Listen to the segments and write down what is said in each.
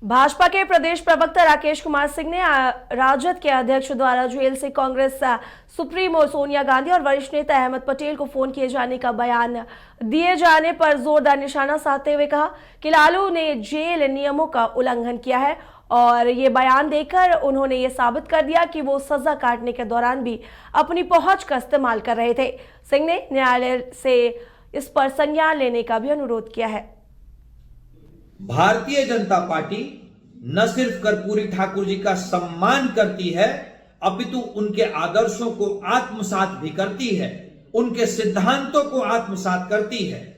भाजपा के प्रदेश प्रवक्ता राकेश कुमार सिंह ने राजद के अध्यक्ष द्वारा जेल से कांग्रेस सुप्रीमो सोनिया गांधी और वरिष्ठ नेता अहमद पटेल को फोन किए जाने का बयान दिए जाने पर जोरदार निशाना साधते हुए कहा कि लालू ने जेल नियमों का उल्लंघन किया है और ये बयान देकर उन्होंने ये साबित कर दिया कि वो सजा काटने के दौरान भी अपनी पहुंच का इस्तेमाल कर रहे थे। सिंह ने न्यायालय से इस पर संज्ञान लेने का भी अनुरोध किया है। भारतीय जनता पार्टी न सिर्फ कर्पूरी ठाकुर जी का सम्मान करती है अपितु उनके आदर्शों को आत्मसात भी करती है, उनके सिद्धांतों को आत्मसात करती है।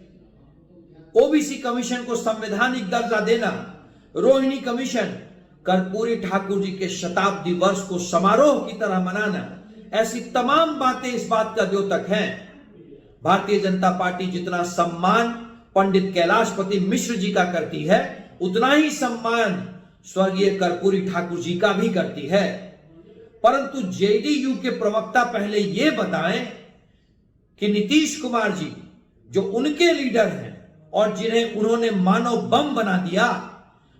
ओबीसी कमीशन को संवैधानिक दर्जा देना, रोहिणी कमीशन, कर्पूरी ठाकुर जी के शताब्दी वर्ष को समारोह की तरह मनाना, ऐसी तमाम बातें इस बात का द्योतक हैं। भारतीय जनता पार्टी जितना सम्मान पंडित कैलाशपति मिश्र जी का करती है, उतना ही सम्मान स्वर्गीय कर्पूरी ठाकुर जी का भी करती है। परंतु जेडीयू के प्रवक्ता पहले यह बताएं कि नीतीश कुमार जी जो उनके लीडर हैं और जिन्हें उन्होंने मानव बम बना दिया,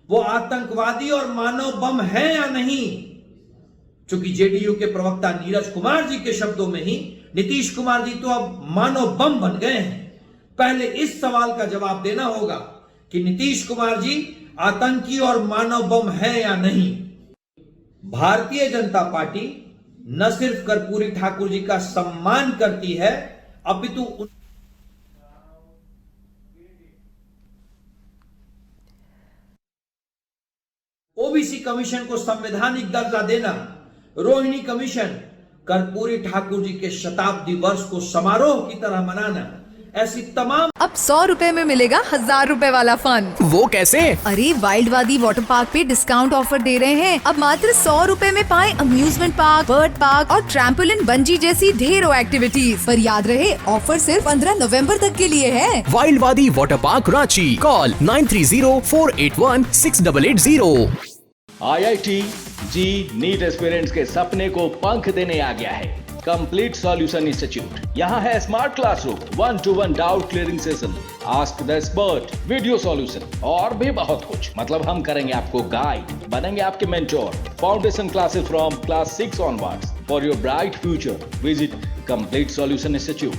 वो आतंकवादी और मानव बम है या नहीं। चूंकि जेडीयू के प्रवक्ता नीरज कुमार जी के शब्दों में ही नीतीश कुमार जी तो अब मानव बम बन गए हैं। पहले इस सवाल का जवाब देना होगा कि नीतीश कुमार जी आतंकी और मानव बम है या नहीं। भारतीय जनता पार्टी न सिर्फ कर्पूरी ठाकुर जी का सम्मान करती है अपितु ओबीसी कमीशन को संवैधानिक दर्जा देना, रोहिणी कमीशन, कर्पूरी ठाकुर जी के शताब्दी वर्ष को समारोह की तरह मनाना, ऐसी तमाम। अब 100 रुपए में मिलेगा 1000 रुपए वाला फन। वो कैसे? अरे वाइल्डवादी वाटर पार्क पे डिस्काउंट ऑफर दे रहे हैं। अब मात्र 100 रुपए में पाएं अम्यूजमेंट पार्क, बर्ड पार्क और ट्रैम्पोलिन बंजी जैसी ढेरों एक्टिविटीज। पर याद रहे, ऑफर सिर्फ 15 नवंबर तक के लिए है। Wildwadi water park Ranchi, call 9304816880। IIT JEE NEET aspirants के सपने को पंख देने आ गया है कंप्लीट सॉल्यूशन इंस्टीट्यूट। यहाँ है smart classroom, 1-to-1 doubt clearing session, ask the expert, video solution और भी बहुत कुछ। मतलब हम करेंगे आपको गाइड, बनेंगे आपके mentor. Foundation classes from class 6 onwards for your bright future. Visit complete solution institute.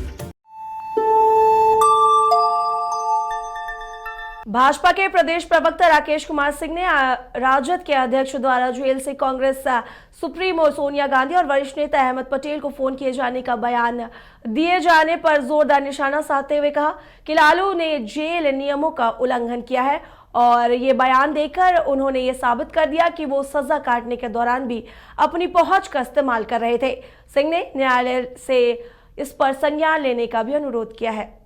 Bhajpa के प्रदेश प्रवक्ता राकेश कुमार सिंह ने राजद के अध्यक्ष द्वारा जेल से कांग्रेस सुप्रीमो सोनिया गांधी और वरिष्ठ नेता अहमद पटेल को फोन किए जाने का बयान दिए जाने पर जोरदार निशाना साधते हुए कहा कि लालू ने जेल नियमों का उल्लंघन किया है और ये बयान देकर उन्होंने ये साबित कर दिया कि वो सजा काटने के दौरान भी अपनी पहुंच का इस्तेमाल कर रहे थे। सिंह ने न्यायालय से इस पर संज्ञान लेने का भी अनुरोध किया है।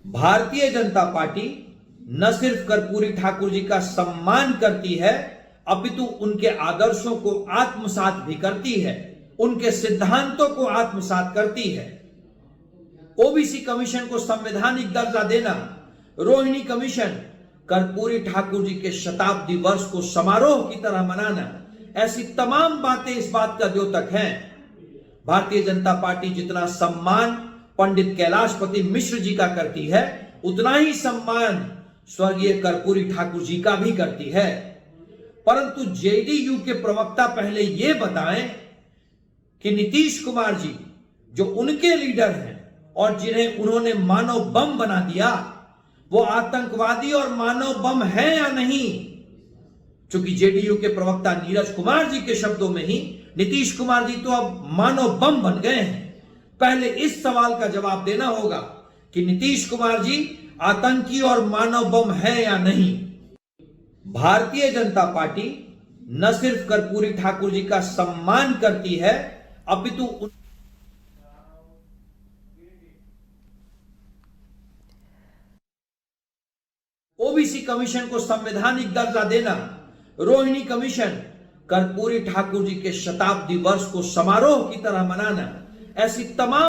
भारतीय जनता पार्टी न सिर्फ कर्पूरी ठाकुर जी का सम्मान करती है अपितु उनके आदर्शों को आत्मसात भी करती है, उनके सिद्धांतों को आत्मसात करती है। ओबीसी कमीशन को संवैधानिक दर्जा देना, रोहिणी कमीशन, कर्पूरी ठाकुर जी के शताब्दी वर्ष को समारोह की तरह मनाना, ऐसी तमाम बातें इस बात का द्योतक हैं। भारतीय जनता पार्टी जितना सम्मान पंडित कैलाशपति मिश्र जी का करती है, उतना ही सम्मान स्वर्गीय कर्पूरी ठाकुर जी का भी करती है। परंतु जेडीयू के प्रवक्ता पहले यह बताएं कि नीतीश कुमार जी जो उनके लीडर हैं और जिन्हें उन्होंने मानव बम बना दिया, वो आतंकवादी और मानव बम है या नहीं। चूंकि जेडीयू के प्रवक्ता नीरज कुमार जी के शब्दों में ही नीतीश कुमार जी तो अब मानव बम बन गए हैं। पहले इस सवाल का जवाब देना होगा कि नीतीश कुमार जी आतंकी और मानव बम है या नहीं। भारतीय जनता पार्टी न सिर्फ कर्पूरी ठाकुर जी का सम्मान करती है अपितु ओबीसी कमीशन को संवैधानिक दर्जा देना, रोहिणी कमीशन, कर्पूरी ठाकुर जी के शताब्दी वर्ष को समारोह की तरह मनाना, ऐसी तमाम।